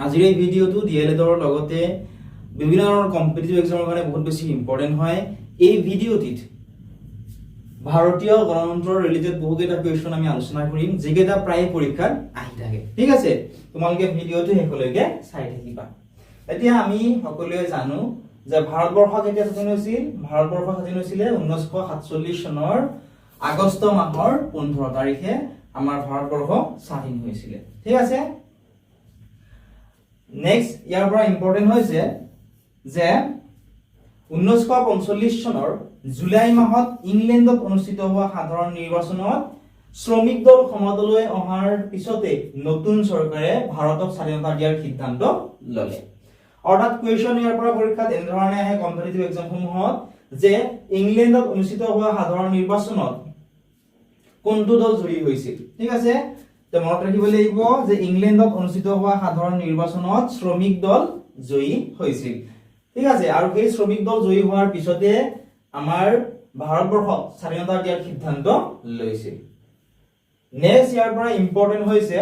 আজিৰ এই ভিডিঅ'টো ডিএলএডৰ লগতে বিভিন্ন ধৰণৰ কম্পিটিটিভ এক্সামৰ কাৰণে বহুত বেছি ইম্পৰ্টেন্ট হয়। এই ভিডিঅ'টিত ভাৰতীয় গণতন্ত্ৰৰ ৰিলেটেড বহুকেইটা কুৱেশ্যন আমি আলোচনা কৰিম, যিকেইটা প্ৰায় পৰীক্ষাত আহি থাকে। ঠিক আছে, তোমালোকে ভিডিঅ'টো শেষলৈকে চাই থাকিবা। এতিয়া আমি সকলোৱে জানো যে ভাৰতবৰ্ষ কেতিয়া স্বাধীন হৈছিল? ভাৰতবৰ্ষ স্বাধীন হৈছিলে 1947 চনৰ আগষ্ট মাহৰ 15 তাৰিখে আমাৰ ভাৰতবৰ্ষ স্বাধীন হৈছিলে। ঠিক আছে, নেক্সট ইয়াৰ পৰা ইম্পৰ্টেন্ট হৈছে যে 1945 চনৰ জুলাই মাহত ইংলেণ্ডত অনুষ্ঠিত হোৱা সাধাৰণ নিৰ্বাচনত শ্ৰমিক দল ক্ষমতালৈ অহাৰ পিছতে নতুন চৰকাৰে ভাৰতক স্বাধীনতা দিয়াৰ সিদ্ধান্ত ললে। অৰ্থাৎ কুৱেশ্যন ইয়াৰ পৰা পৰীক্ষাত এনেধৰণে আহে কম্পিটিটিভ এক্সামসমূহত যে ইংলেণ্ডত অনুষ্ঠিত হোৱা সাধাৰণ নিৰ্বাচনত কোনটো দল জয়ী হৈছিল। ঠিক আছে, মনত ৰাখিব লাগিব যে ইংলেণ্ডত অনুষ্ঠিত হোৱা সাধাৰণ নিৰ্বাচনত শ্ৰমিক দল জয়ী হৈছিল। ঠিক আছে, আৰু সেই শ্ৰমিক দল জয়ী হোৱাৰ পিছতে আমাৰ ভাৰতবৰ্ষক স্বাধীনতা দিয়াৰ সিদ্ধান্ত লৈছিল। নেক্সট ইয়াৰ পৰা ইম্পৰ্টেন্ট হৈছে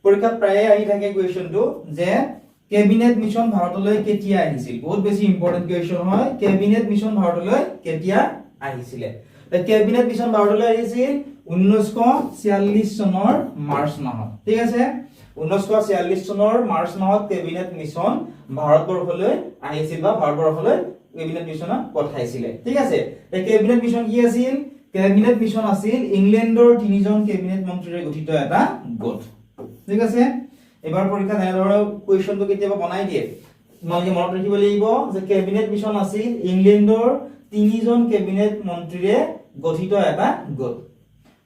পৰীক্ষাত প্ৰায়ে আহি থাকে কুৱেশ্যনটো যে কেবিনেট মিছন ভাৰতলৈ কেতিয়া আহিছিল। বহুত বেছি ইম্পৰ্টেন্ট কুৱেশ্যন হয়, কেবিনেট মিছন ভাৰতলৈ কেতিয়া আহিছিলে। কেবিনেট মিছন ভাৰতলৈ আহিছিল 1946 চনৰ মাৰ্চ মাহত। ঠিক আছে, 1946 চনৰ মাৰ্চ মাহত কেবিনেট মিছন ভাৰতবৰ্ষলৈ আহিছিল বা ভাৰতবৰ্ষলৈ কেবিনেট মিছন পঠাইছিলে। ঠিক আছে, কেবিনেট মিছন কি আছিল? কেবিনেট মিছন আছিল ইংলেণ্ডৰ 3জন কেবিনেট মন্ত্ৰীৰে গঠিত এটা গোট। ঠিক আছে, এবাৰ পৰীক্ষাত এনেধৰণৰ কুৱেশ্যনটো কেতিয়াবা বনাই দিয়ে, তোমালোকে মনত ৰাখিব লাগিব যে কেবিনেট মিছন আছিল ইংলেণ্ডৰ 3জন কেবিনেট মন্ত্ৰীৰে গঠিত এটা গোট।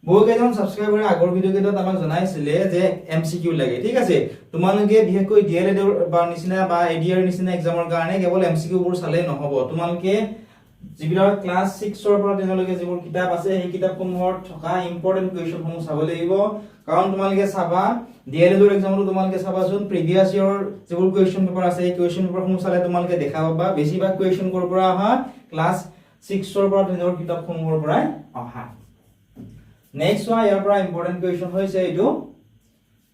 বহুকেইজন ছাবস্ক্ৰাইবাৰে আগৰ ভিডিঅ' কেইটাত আমাক জনাইছিলে যে এমচিকিউ লাগে। ঠিক আছে, তোমালোকে বিশেষকৈ ডিএলএড বা নিচিনা বা এডিআৰ নিচিনা এক্সামৰ কাৰণে কেৱল এমচিকিউ বোৰ চালেই নহব। তোমালোকে যিবিলাক ক্লাছ 6 ৰ পৰা 10 লৈকে যিবোৰ কিতাপ আছে সেই কিতাপসমূহত থকা ইম্পৰ্টেন্ট কুৱেশ্যনসমূহ চাব লাগিব। কাৰণ তোমালোকে চাবা ডিএলএডৰ এক্সামতো তোমালোকে চাবাচোন প্ৰিভিয়াছ ইয়েৰৰ যিবোৰ কুৱেশ্যন পেপাৰ আছে এই কুৱেশ্যন পেপাৰসমূহ চালে তোমালোকে দেখা পাবা বেছিভাগ কুৱেশ্যন ক'ৰ পৰা অহা? ক্লাছ 6 ৰ পৰা 10 ৰ কিতাপসমূহৰ পৰাই অহা। নেক্সট ওয়ান ইয়াৰ পৰা ইম্পৰ্টেন্ট কুৱেশ্যন হৈছে এইটো।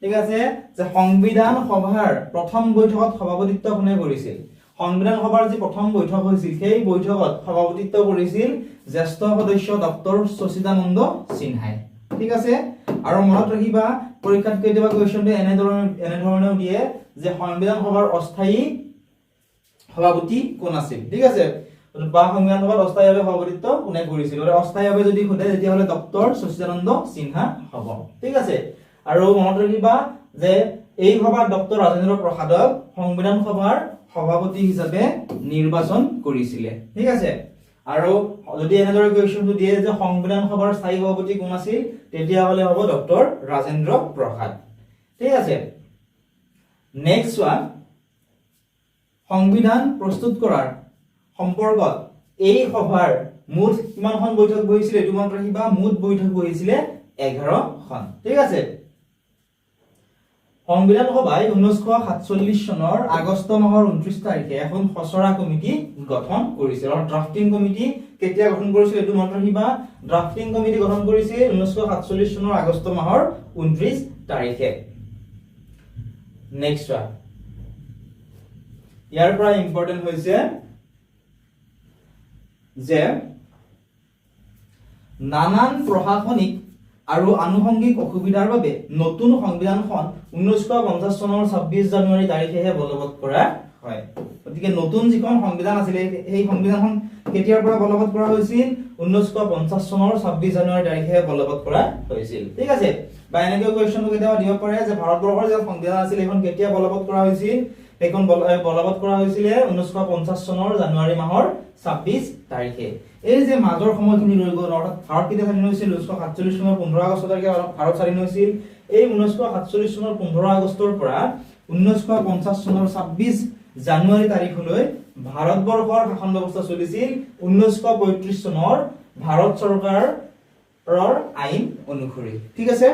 ঠিক আছে, যে সংবিধান সভাৰ প্ৰথম বৈঠকত সভাপতিত্ব কোনে কৰিছিল? সংবিধান সভাৰ যি প্ৰথম বৈঠক হৈছিল সেই বৈঠকত সভাপতিত্ব কৰিছিল জ্যেষ্ঠ সদস্য ডক্টৰ সচিদানন্দ সিনহাই। ঠিক আছে, আৰু মনত ৰাখিবা পৰীক্ষাত কেতিয়াবা কুৱেশ্যনটো এনেধৰণেও দিয়ে যে সংবিধান সভাৰ অস্থায়ী সভাপতি কোন আছিল। ঠিক আছে, বা সংবিধান সভাত অস্থায়ীভাৱে সভাপতিত্ব কোনে কৰিছিল? অস্থায়ীভাৱে যদি সোধে তেতিয়াহ'লে ডক্টৰ সচিদানন্দ সিনহা হ'ব। ঠিক আছে, আৰু মনত ৰাখিবা যে এই সভাত ডক্টৰ ৰাজেন্দ্ৰ প্ৰসাদক সংবিধান সভাৰ সভাপতি হিচাপে নিৰ্বাচন কৰিছিলে। ঠিক আছে, আৰু যদি এনেদৰে কুৱেশ্যনটো দিয়ে যে সংবিধান সভাৰ স্থায়ী সভাপতি কোন আছিল তেতিয়াহ'লে হ'ব ডক্টৰ ৰাজেন্দ্ৰ প্ৰসাদ। ঠিক আছে, নেক্সট ওয়ান সংবিধান প্ৰস্তুত কৰাৰ সম্পৰ্কত এই সভাৰ মুঠ কিমানখন বৈঠক বহিছিল এইটো মনত ৰাখিবা। মুঠ বৈঠক বহিছিলে 11খন। ঠিক আছে, সংবিধান সভাই 1947 চনৰ আগষ্ট মাহৰ 29 তাৰিখে এখন খচৰা কমিটি গঠন কৰিছিল। আৰু ড্ৰাফটিং কমিটি কেতিয়া গঠন কৰিছিল এইটো মনত ৰাখিবা। ড্ৰাফটিং কমিটি গঠন কৰিছিল 1947 চনৰ আগষ্ট মাহৰ 29 তাৰিখে। নেক্সট ওয়ান ইয়াৰ পৰা ইম্পৰ্টেন্ট হৈছে যে নানান প্ৰশাসনিক আৰু আনুষংগিক অসুবিধাৰ বাবে নতুন সংবিধানখন 1950 চনৰ 26 জানুৱাৰী তাৰিখেহে বলবৎ কৰা হয়। গতিকে নতুন যিখন সংবিধান আছিল সেই সংবিধানখন কেতিয়াৰ পৰা বলবৎ কৰা হৈছিল? 1950 চনৰ 26 জানুৱাৰী তাৰিখেহে বলবৎ কৰা হৈছিল। ঠিক আছে, বা এনেকৈ কুৱেশ্যনটো কেতিয়াবা দিব পাৰে যে ভাৰতবৰ্ষৰ যে সংবিধান আছিল সেইখন কেতিয়া বলবৎ কৰা হৈছিল? সেইখন বলবৎ কৰা হৈছিলে 1950 চনৰ জানুৱাৰী মাহৰ 26 তাৰিখে। এই যে মাজৰ সময়খিনি ৰৈ গ'ল, অৰ্থাৎ ভাৰত কেতিয়া স্বাধীন হৈছিল? 1947 চনৰ 15 আগষ্ট তাৰিখে ভাৰত স্বাধীন হৈছিল। এই 1947 চনৰ 15 আগষ্টৰ পৰা 1950 চনৰ 26 জানুৱাৰী তাৰিখলৈ ভাৰতবৰ্ষৰ শাসন ব্যৱস্থা চলিছিল 1935 চনৰ ভাৰত চৰকাৰৰ আইন অনুসৰি। ঠিক আছে,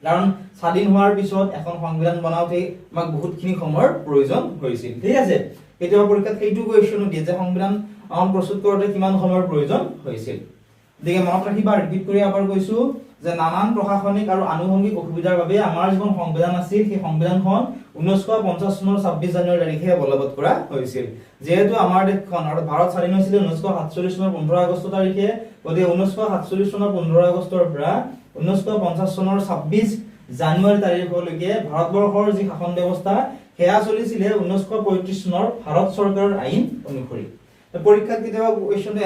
কাৰণ স্বাধীন হোৱাৰ পিছত এখন সংবিধান বনাওঁতে আমাক বহুতখিনি সময়ৰ প্ৰয়োজন হৈছিল। ঠিক আছে, কেতিয়াবা পৰীক্ষাত সেইটো কুৱেশ্যনো দিয়ে যে সংবিধান প্ৰস্তুত কৰোঁতে কিমান সময়ৰ প্ৰয়োজন হৈছিল। গতিকে মনত ৰাখিবা, ৰিপিট কৰি এবাৰ কৈছো যে নানান প্ৰশাসনিক আৰু আনুষংগিক অসুবিধাৰ বাবে আমাৰ যিখন সংবিধান আছিল সেই সংবিধানখন 1950 চনৰ 26 জানুৱাৰী তাৰিখে বলবৎ কৰা হৈছিল যেহেতু আমাৰ দেশখন আৰু ভাৰত স্বাধীন হৈছিল 1947 চনৰ 15 আগষ্ট তাৰিখে গতিকে 1947 চনৰ 15 আগষ্টৰ পৰা 1950 চনৰ 26 জানুৱাৰী তাৰিখলৈকে ভাৰতবৰ্ষৰ যি শাসন ব্যৱস্থা সেয়া চলিছিলে 1935 চনৰ ভাৰত চৰকাৰৰ আইন অনুসৰি পৰীক্ষাত কেতিয়াবা কোৱেশ্চনটো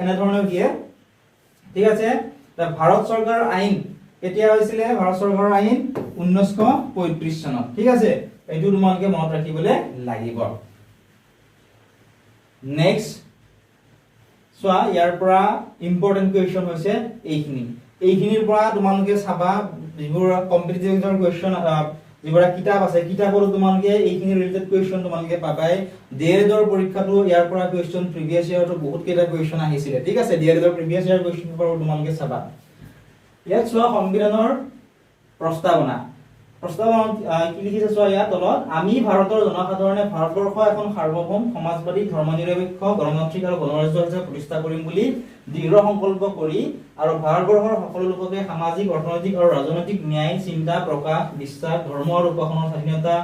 এনেধৰণৰ দিয়ে ঠিক আছে ভাৰত চৰকাৰৰ আইন কেতিয়া হৈছিলে ভাৰত চৰকাৰৰ আইন 1935 চনত ঠিক আছে এইটো তোমালোকে মনত ৰাখিবলৈ লাগিব নেক্সট সোয়া ইয়াৰ পৰা ইম্পৰ্টেন্ট কোৱেশ্চন হৈছে এইখিনিৰ পৰা তোমালোকে চাবা যিবোৰ কম্পিটিটিভ এক্সামৰ কোৱেশ্চন যিবোৰ কিতাপ আছে কিতাপৰ তোমালোকে এইখিনি ৰিলেটেড কোৱেশ্চন তোমালোকে পাবাই ডিএলএডৰ পৰীক্ষাটো ইয়াৰ পৰা কোৱেশ্চন প্ৰিভিয়াস ইয়াৰটো বহুত কেইটা কোৱেশ্চন আহিছিলে ঠিক আছে ডিএলএডৰ প্ৰিভিয়াস ইয়াৰ কোৱেশ্চন পেপাৰ তোমালোকে চাবা ইয়াত চোৱা সংবিধানৰ প্ৰস্তাৱনা কি লিখিছে চোৱা ইয়াত তলত আমি ভাৰতৰ জনসাধাৰণে ভাৰতবৰ্ষ এখন সাৰ্বভৌম সমাজবাদী ধৰ্মনিৰপেক্ষ গণতান্ত্ৰিক আৰু গণৰাজ্য হিচাপে প্ৰতিষ্ঠা কৰিম বুলি দৃঢ় সংকল্প কৰি আৰু ভাৰতবৰ্ষৰ সকলো লোককে সামাজিক অৰ্থনৈতিক আৰু ৰাজনৈতিক ন্যায় চিন্তা প্ৰকাশ বিশ্বাস ধৰ্ম আৰু উপাসনাৰ স্বাধীনতা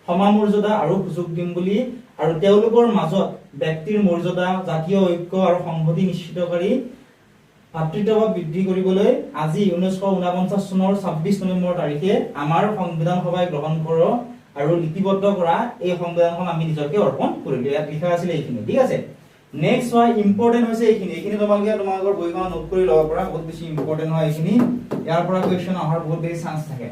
সমামৰ্যাদা আৰু সুযোগ দিম বুলি আৰু তেওঁলোকৰ মাজত ব্যক্তিৰ মৰ্যাদা জাতীয় ঐক্য আৰু সংহতি নিশ্চিতকাৰী ভাতৃত্বভাৱ বৃদ্ধি কৰিবলৈ আজি 1949 চনৰ 26 নৱেম্বৰ তাৰিখে আমাৰ সংবিধান সভাই গ্ৰহণ কৰা আৰু লিপিবদ্ধ কৰা এই সংবিধানখন আমি নিজকে অৰ্পণ কৰিলো ইয়াত লিখা আছিল এইখিনি ঠিক আছে নেক্সট হয় ইম্পৰ্টেন্ট হৈছে এইখিনি তোমালোকৰ বহিখনত নোট কৰি ল'ব পৰা বহুত বেছি ইম্পৰ্টেন্ট হয় এইখিনি ইয়াৰ পৰা কোৱেশ্চন অহাৰ বহুত বেছি চান্স থাকে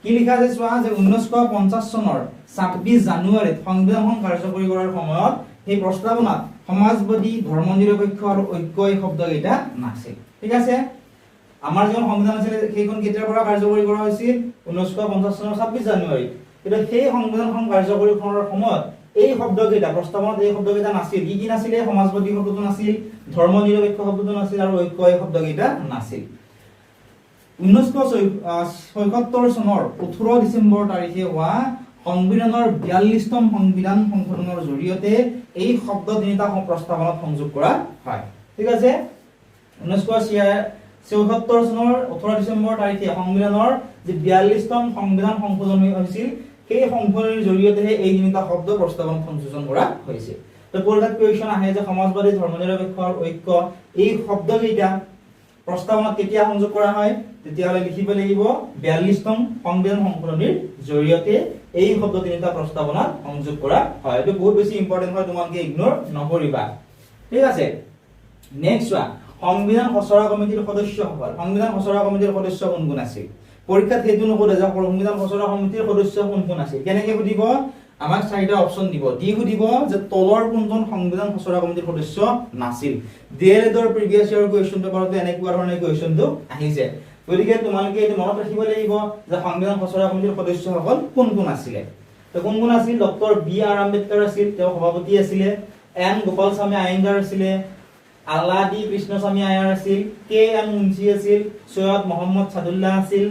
কি লিখা আছে চোৱা যে 1950 চনৰ 26 জানুৱাৰীত সংবিধানখন কাৰ্যকৰী কৰাৰ সময়ত এই প্ৰস্তাৱনাত সমাজবাদী ধৰ্মনিৰপেক্ষ আৰু ঐক্য এই শব্দকেইটা নাছিল ঠিক আছে আমাৰ যিখন সংবিধান আছিল সেইখন কেতিয়াৰ পৰা কাৰ্যকৰী কৰা হৈছিল 1950 চনৰ 26 জানুৱাৰী কিন্তু সেই সংবিধানখন কাৰ্যকৰী কৰাৰ সময়ত এই শব্দকেইটা প্ৰস্তাৱনাত এই শব্দকেইটা নাছিল কি নাছিল সমাজবাদী শব্দটো নাছিল ধৰ্মনিৰপেক্ষ শব্দটো নাছিল আৰু ঐক্য এই শব্দকেইটা নাছিল 1976 চনৰ 18 ডিচেম্বৰ তাৰিখে হোৱা সংবিধানৰ 42তম সংবিধান সংশোধনৰ জৰিয়তে এই শব্দ তিনিটা প্ৰস্তাৱনাত সংযোগ কৰা হয় ঠিক আছে 1976 চনৰ 18 ডিচেম্বৰ তাৰিখে সংবিধানৰ যে 42তম সংবিধান সংশোধন হৈছিল সেই সংশোধনৰ জৰিয়তে এই তিনিটা শব্দ প্ৰস্তাৱনাত সংযোজন কৰা হৈছিল তো পৰীক্ষাত কোৱেশ্চন আহে যে সমাজবাদী ধৰ্মনিৰপেক্ষ আৰু ঐক্য এই শব্দকেইটা প্ৰস্তাৱনাত কেতিয়া সংযোগ কৰা হয় তেতিয়াহলে লিখিব লাগিব 42তম সংবিধান সংশোধনীৰ জৰিয়তে এই শব্দ তিনিটা প্ৰস্তাৱনাত সংযোগ কৰা হয় এটো বহুত বেছি ইম্পৰ্টেন্ট হয় তোমালোকে ইগনোৰ নকৰিবা ঠিক আছে নেক্সট সংবিধান খচৰা কমিটিৰ সদস্যসকল সংবিধান খচৰা কমিটিৰ সদস্য কোন কোন আছিল পৰীক্ষাত হেতু নকৰে যে সংবিধান খচৰা কমিটিৰ সদস্য কোন কোন আছিল কেনেকৈ সুধিব আমাক চাৰিটা অপচন দিব সুধিব যে তলৰ কোনজন সংবিধান খচৰা কমিটিৰ সদস্য নাছিল ডিএলএডৰ প্ৰিভিয়াস ইয়াৰ কোৱেশ্চন পেপাৰতে এনেকুৱা ধৰণৰ কোৱেশ্চনটো আহিছে গতিকে তোমালোকে এটো মনত ৰাখিব লাগিব যে সংবিধান খচৰা কমিটিৰ সদস্যসকল কোন কোন আছিল তো কোন কোন আছিল ডক্টৰ বি আৰ আম্বেদকাৰ আছিল তেওঁ সভাপতি আছিল এন গোপালস্বামী আয়েঙ্গাৰ আছিল আলাদি কৃষ্ণস্বামী আয়াৰ আছিল কে এম মুন্সি আছিল সৈয়দ মোহাম্মদ সাদুল্লাহ আছিল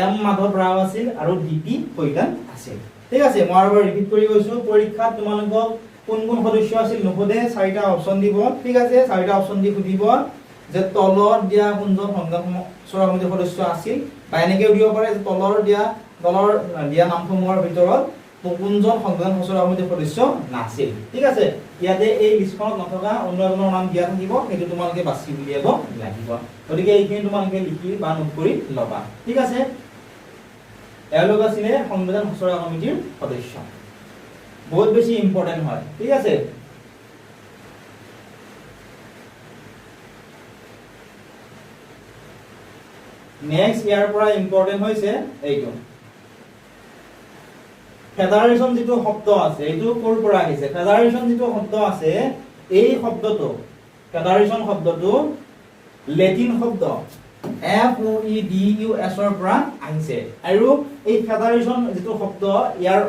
এম মাধৱ ৰাও আছিল আৰু ডিপি কৈতান আছিল ঠিক আছে মই আৰু ৰিপিট কৰি কৈছো পৰীক্ষাত তোমালোকক কোন কোন সদস্য আছিল নপদে চাৰিটা অপচন দিব ঠিক আছে চাৰিটা অপচন দি সুধিব যে তলৰ দিয়া কোনজন সংবিধান খচৰা কমিটিৰ সদস্য আছিল বা এনেকৈ দিব পাৰে যে তলৰ দিয়া নামসমূহৰ ভিতৰত কোনজন সংবিধান খচৰা কমিটিৰ সদস্য নাছিল ঠিক আছে ইয়াতে এই লিষ্টখনত নথকা অন্য এজনৰ নাম দিয়া থাকিব সেইটো তোমালোকে বাছি উলিয়াব লাগিব গতিকে এইখিনি তোমালোকে লিখি বা নোট কৰি ল'বা ঠিক আছে এওঁলোক আছিলে সংবিধান খচৰা কমিটিৰ সদস্য বহুত বেছি ইম্পৰ্টেন্ট হয় ঠিক আছে নেক্সট ইয়াৰ পৰা ইম্পৰ্টেন্ট হৈছে এইটো ফেডাৰেশন যেটো শব্দ আছে এইটো কোৰ পৰা আহিছে ফেডাৰেশন যেটো শব্দ আছে এই শব্দটো ফেডাৰেশন শব্দটো লেটিন শব্দ F O E D U S ৰ পৰা আহিছে আৰু এই ফেডাৰেশন যেটো শব্দ ইয়াৰ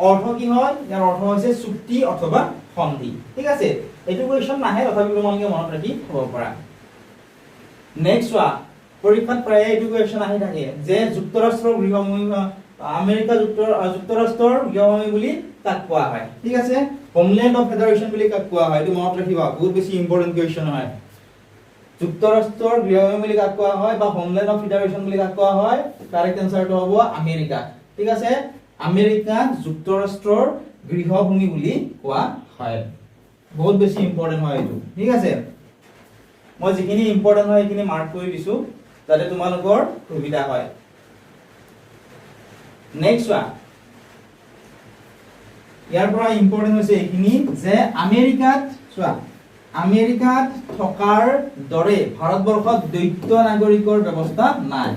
অৰ্থ কি হয় ইয়াৰ অৰ্থ হৈছে চুক্তি অথবা সন্ধি ঠিক আছে এইটো কোৱেশ্চন নাহে তথাপি তোমালোকে মনত ৰাখি থব পাৰা নেক্সট পৰীক্ষাত প্ৰায় এইটো কোৱেশ্চন আহি থাকে যে যুক্তৰাষ্ট্ৰৰ গৃহভূমি আমেৰিকা যুক্তৰাষ্ট্ৰৰ গৃহভূমি বুলি কাক কোৱা হয় ঠিক আছে হোমল্যান্ড অফ ফেডাৰেশন বুলি কাক কোৱা হয় এইটো মনত ৰাখিবা বহুত বেছি ইম্পৰ্টেন্ট কোৱেশ্চন হয় যুক্তৰাষ্ট্ৰৰ গৃহভূমি বুলি কাক কোৱা হয় বা হোমল্যান্ড অফ ফেডাৰেশন বুলি কাক কোৱা হয় কাৰেক্ট আনসাৰটো হ'ব আমেৰিকা ঠিক আছে আমেৰিকা যুক্তৰাষ্ট্ৰৰ গৃহভূমি বুলি কোৱা হয় বহুত বেছি ইম্পৰ্টেন্ট হয় এইটো ঠিক আছে মই যিখিনি ইম্পৰ্টেন্ট হয় এইখিনি মাৰ্ক কৰি দিছো যাতে তোমালোকৰ সুবিধা হয় নেক্সট ওয়ান ইয়াৰ পৰা ইম্পৰ্টেন্ট হৈছে এইখিনি যে আমেৰিকাত চোৱা আমেৰিকাত থকাৰ দৰে ভাৰতবৰ্ষত দ্বৈত নাগৰিকৰ ব্যৱস্থা নাই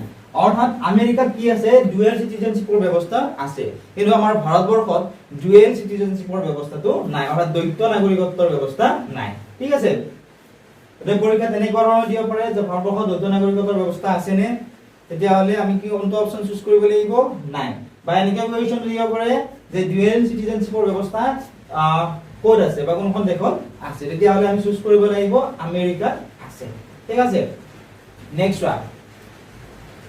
অৰ্থাৎ আমেৰিকাত কি আছে ডুৱেল সিটিজেনশিপৰ ব্যৱস্থা আছে কিন্তু আমাৰ ভাৰতবৰ্ষত ডুৱেল সিটিজেনশিপৰ ব্যৱস্থাটো নাই অৰ্থাৎ দ্বৈত নাগৰিকত্বৰ ব্যৱস্থা নাই ঠিক আছে এই পৰীক্ষা তেনেকুৱা ধৰণৰ দিব পাৰে যে ভাৰতবৰ্ষত দ্বৈত নাগৰিকত্বৰ ব্যৱস্থা আছে নে তেতিয়া হলে আমি কি কোনটো অপচন চুজ কৰিব লাগিব নাই বা এনেকুৱা কোৱেশ্চন দিব পাৰে যে ডুৱেল সিটিজেনশিপৰ ব্যৱস্থা কোড আছে বা কোনখন দেশত আছে তেতিয়া হলে আমি চুজ কৰিব লাগিব আমেৰিকাত আছে ঠিক আছে নেক্সট ওয়ান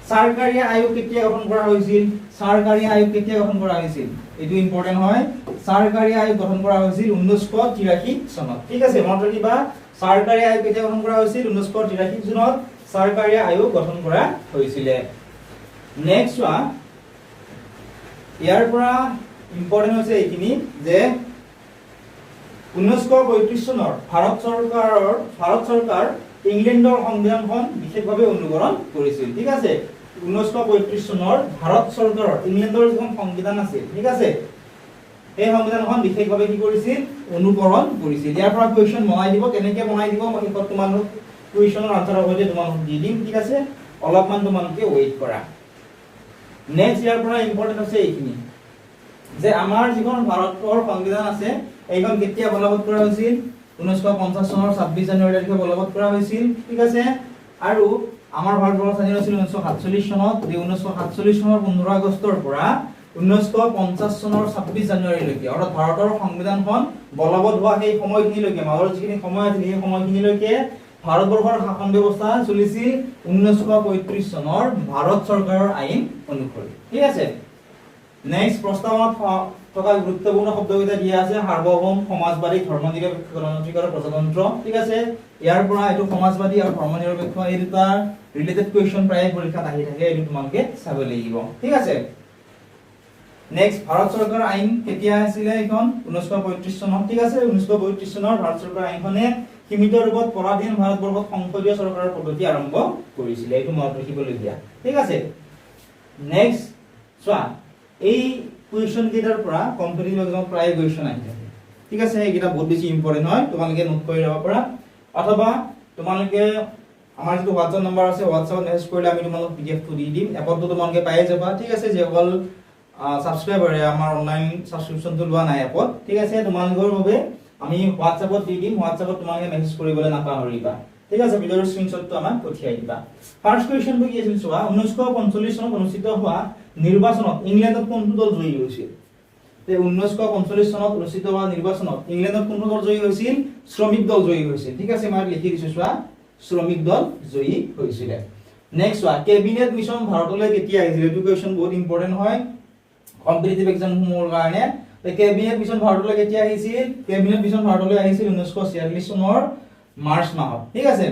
সৰকাৰি আয়োগ কেতিয়া গঠন কৰা হৈছিল সৰকাৰি আয়োগ কেতিয়া গঠন কৰা হৈছিল এটো ইম্পৰ্টেন্ট হয় সৰকাৰি আয়োগ গঠন কৰা হৈছিল 1983 চনত ঠিক আছে মনত ৰাখিবা সৰকাৰি আয়োগ কেতিয়া গঠন কৰা হৈছিল 1983 চনত সৰকাৰি আয়োগ গঠন কৰা হৈছিল নেক্সট ওয়ান ইয়াৰ পৰা ইম্পৰ্টেন্ট হৈছে এইখিনি যে 1935 চনৰ ভাৰত চৰকাৰ ইংলেণ্ডৰ সংবিধানখন বিশেষভাৱে অনুসৰণ কৰিছিল ঠিক আছে 1935 চনৰ ভাৰত চৰকাৰৰ ইংলেণ্ডৰ যিখন সংবিধান আছিল ঠিক আছে এই সংবিধানখন বিশেষভাৱে কি কৰিছিল অনুসৰণ কৰিছিল ইয়াৰ পৰা কোৱেশ্চন বনাই দিব কেনেকৈ বনাই দিব মই শেষত তোমালোক কোৱেশ্চনৰ আনসাৰৰ সৈতে তোমালোক দি দিম ঠিক আছে অলপমান তোমালোকে ওয়েট কৰা নেক্সট ইয়াৰ পৰা ইম্পৰ্টেন্ট আছে এইখিনি যে আমাৰ যিখন ভাৰতৰ সংবিধান আছে এইখন কেতিয়া বলবৎ কৰা হৈছিল 1950 চনৰ 26 জানুৱাৰী তাৰিখে বলবৎ কৰা হৈছিল ঠিক আছে আৰু আমাৰ ভাৰতবৰ্ষ স্বাধীন হৈছিল 1947 চনত 1947 চনৰ 15 আগষ্টৰ পৰা 1950 চনৰ 26 জানুৱাৰীলৈকে অৰ্থাৎ ভাৰতৰ সংবিধানখন বলবৎ হোৱা সেই সময়খিনিলৈকে মাজৰ যিখিনি সময় আছিল সেই সময়খিনিলৈকে ভাৰতবৰ্ষৰ শাসন ব্যৱস্থা চলিছিল 1935 চনৰ ভাৰত চৰকাৰৰ আইন অনুসৰি ঠিক আছে নেক্সট প্ৰস্তাৱত থকা গুৰুত্বপূৰ্ণ শব্দকেইটা দিয়া আছে সাৰ্বভৌম সমাজবাদী ধৰ্মনিৰপেক্ষ গণতান্ত্ৰিক আৰু প্ৰজাতন্ত্ৰ ঠিক আছে ইয়াৰ পৰা এটো সমাজবাদী আৰু ধৰ্মনিৰপেক্ষ এই দুটা ৰিলেটেড কোৱেশ্চন প্ৰায় পৰীক্ষাত আহি থাকে এটো তোমালোকে চাব লাগিব ঠিক আছে নেক্সট ভাৰত চৰকাৰৰ আইন কেতিয়া আছিল এখন 1935 চনত ঠিক আছে 1932 চনৰ ভাৰত চৰকাৰৰ আইনখনে সীমিত ৰূপত পৰাধীন ভাৰতবৰ্ষত সংসদীয় চৰকাৰৰ পদ্ধতি আৰম্ভ কৰিছিল এটো মনত ৰাখিবলগীয়া ঠিক আছে নেক্সট চোৱা এই কোৱেশ্চন কেইটাৰ পৰা কম্পিটিটিভ এক্সাম প্ৰায় কোৱেশ্চন আহি থাকে ঠিক আছে এইকেইটা বহুত বেছি ইম্পৰ্টেন্ট হয় তোমালোকে নোট কৰি ৰাখিব পাৰা অথবা তোমালোকে আমাৰ যিটো WhatsApp নম্বৰ আছে WhatsApp মেছেজ কৰিলে আমি তোমালোক PDF টো দি দিম এপটো তোমালোকে পাই যাবা ঠিক আছে যে অকল সাবস্ক্ৰাইবাৰ আমাৰ অনলাইন সাবস্ক্ৰিপচনটো লোৱা নাই এপত ঠিক আছে তোমালোকৰ বাবে আমি WhatsAppত দি দিম WhatsAppত তোমালোকে মেছেজ কৰিবলৈ নাপাহৰিবা ঠিক আছে ভিডিওৰ স্ক্ৰিনশ্বটটো আমাক পঠিয়াই দিবা ফাৰ্স্ট কোৱেশ্চনটো কি আছিল চোৱা 1945 চনত অনুষ্ঠিত হোৱা নিৰ্বাচনত ইংলেণ্ডত কোনটো দল জয়ী হৈছিল তে 1945 চনত অনুষ্ঠিত হোৱা নিৰ্বাচনত ইংলেণ্ডত কোনটো দল জয়ী হৈছিল শ্ৰমিক দল জয়ী হৈছিল ঠিক আছে মই লিখি দিছো চোৱা শ্ৰমিক দল জয়ী হৈছিল নেক্সট ওয়া কেবিনেট মিশন ভাৰতলৈ কেতিয়া আহিছিল এটো কোৱেশ্চন বহুত ইম্পৰ্টেন্ট হয় কম্পিটিটিভ এক্সাম মোৰ কাৰণে তে কেবিনেট মিশন ভাৰতলৈ কেতিয়া আহিছিল কেবিনেট মিশন ভাৰতলৈ আহিছিল 1946 চনৰ মাৰ্চ মাহত ঠিক আছে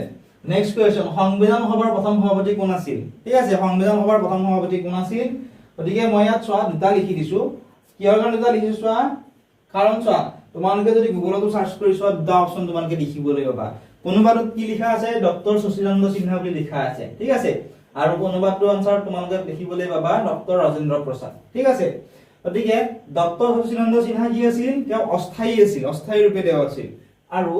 নেক্সট কোৱেশ্চন সংবিধান সভাৰ প্ৰথম সভাপতি কোন আছিল ঠিক আছে সংবিধান সভাৰ প্ৰথম সভাপতি কোন আছিল গতিকে মই ইয়াত চোৱা দুটা লিখি দিছো কিহৰ কাৰণে দুটা লিখিছো চোৱা কাৰণ চোৱা তোমালোকে যদি গুগলতো সাৰ্চ কৰি চোৱা দুটা অপচন তোমালোকে দেখিবলৈ পাবা কোনোবাটোত কি লিখা আছে ডক্টৰ সচিদানন্দ সিনহা বুলি লিখা আছে ঠিক আছে আৰু কোনোবাটোৰ আনসাৰ তোমালোকে দেখিবলৈ পাবা ডক্টৰ ৰাজেন্দ্ৰ প্ৰসাদ ঠিক আছে গতিকে ডক্টৰ সচিদানন্দ সিনহা কি আছিল তেওঁ অস্থায়ী ৰূপে তেওঁ আছিল আৰু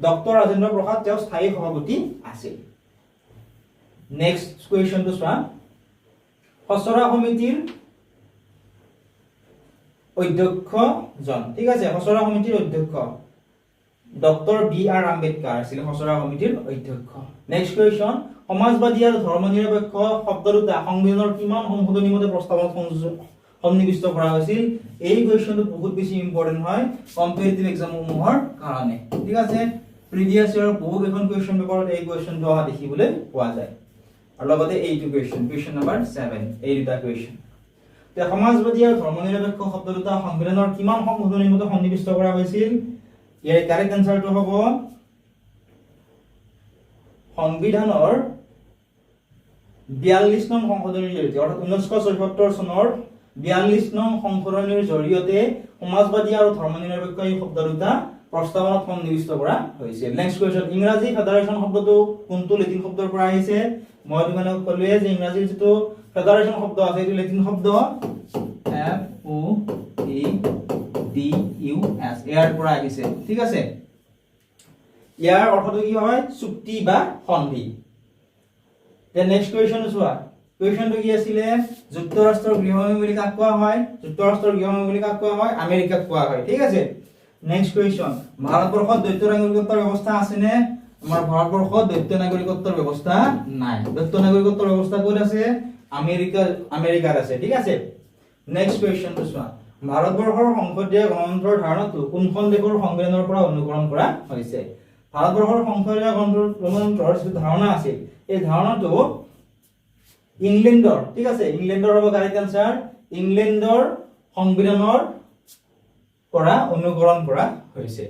ডক্টৰ ৰাজেন্দ্ৰ প্ৰসাদ তেওঁ স্থায়ী সভাপতি আছিল নেক্সট কোৱেশ্চনটো চোৱা খচৰা সমিতিৰ অধ্যক্ষ জন ঠিক আছে খচৰা সমিতিৰ অধ্যক্ষ ডক্টৰ বি.আৰ. আম্বেদকাৰ আছিল খচৰা সমিতিৰ অধ্যক্ষ নেক্সট কোৱেশ্চন সমাজবাদী আৰু ধৰ্মনিৰপেক্ষ শব্দ দুটা সংবিধানৰ কিমান সংশোধনী মতে প্ৰস্তাৱত সন্নিৱিষ্ট কৰা হৈছিল এই কোৱেশ্চনটো বহুত বেছি ইম্পৰ্টেন্ট হয় কম্পিটিটিভ এক্সামসমূহৰ কাৰণে ঠিক আছে প্ৰিভিয়াস ইয়াৰ বহুত এখন কোৱেশ্চন পেপাৰত এই কোৱেশ্চনটো অহা দেখিবলৈ পোৱা যায় আৰু লগতে এইটো কোৱেশ্চন নম্বৰ 7 এই দুটা কোৱেশ্চন তে সমাজবাদী আৰু ধৰ্মনিৰপেক্ষ শব্দ দুটা সংবিধানৰ কিমান সংশোধনী মতে সন্নিৱিষ্ট কৰা হৈছিল ইয়াৰ কাৰেক্ট আনসাৰটো হ'ব সংবিধানৰ 42 নং সংশোধনীৰ জৰিয়তে অৰ্থাৎ 1974 চনৰ 42 নং সংশোধনীৰ জৰিয়তে সমাজবাদী আৰু ধৰ্মনিৰপেক্ষ এই শব্দ দুটা প্ৰস্তাৱনাত সন্নিৱিষ্ট কৰা হৈছে। নেক্সট কোৱেশ্চন, ইংৰাজী ফেডাৰেশ্যন শব্দটো কোনটো লেটিন শব্দৰ পৰা আহিছে? মই তোমালোকক ক'লোৱে যে ইংৰাজীৰ যিটো ফেডাৰেশ্যন শব্দ আছে এইটো লেটিন শব্দ FOEDUS ইয়াৰ পৰা আহিছে, ঠিক আছে। ইয়াৰ অৰ্থটো কি হয়? চুক্তি বা সন্ধি। নেক্সট কুৱেশ্যন চোৱা, কুৱেশ্যনটো কি আছিলে? যুক্তৰাষ্ট্ৰৰ গৃহভূমি বুলি কাক কোৱা হয়? যুক্তৰাষ্ট্ৰৰ গৃহভূমি বুলি কাক কোৱা হয়? আমেৰিকাক কোৱা হয়, ঠিক আছে। নেক্সট কুৱেশ্যন, ভাৰতবৰ্ষত দ্বৈত নাগৰিকত্বৰ ব্যৱস্থা আছে নে? আমাৰ ভাৰতবৰ্ষত দ্বৈত নাগৰিকত্বৰ ব্যৱস্থা নাই। দ্বৈত নাগৰিকত্বৰ ব্যৱস্থা ক'ত আছে? আমেৰিকাত আছে, ঠিক আছে। নেক্সট কুৱেশ্যনটো চোৱা, ভাৰতবৰ্ষৰ সংসদীয় গণতন্ত্ৰৰ ধাৰণাটো কোনখন দেশৰ সংবিধানৰ পৰা অনুকৰণ কৰা হৈছে? ভাৰতবৰ্ষৰ সংসদীয় গণতন্ত্ৰৰ যিটো ধাৰণা আছিল এই ধাৰণাটো ইংলেণ্ডৰ, ঠিক আছে, ইংলেণ্ডৰ হ'ব কাৰেক্ট আনসাৰ। ইংলেণ্ডৰ সংবিধানৰ পৰা অনুকৰণ কৰা হৈছে।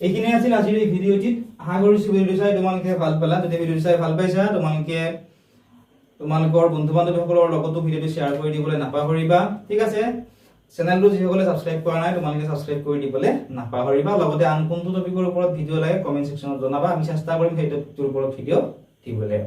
এইখিনি আছিল আজিৰ এই ভিডিঅ'টিত। আশা কৰিছো ভিডিঅ'টো চাই তোমালোকে ভাল পালা। যদি ভিডিঅ'টো চাই ভাল পাইছা তোমালোকে তোমালোকৰ বন্ধু বান্ধৱীসকলৰ লগতো ভিডিঅ'টো শ্বেয়াৰ কৰি দিবলৈ নাপাহৰিবা, ঠিক আছে। চেনেলটো যিসকলে ছাবস্ক্ৰাইব কৰা নাই তোমালোকে ছাবস্ক্ৰাইব কৰি দিবলৈ নাপাহৰিবা। লগতে আন কোনটো টপিকৰ ওপৰত ভিডিঅ' লাগে কমেন্ট সেকশ্যনত জনাবা, আমি চেষ্টা কৰিম সেইটো টপিকৰ ওপৰত ভিডিঅ' দিবলৈ।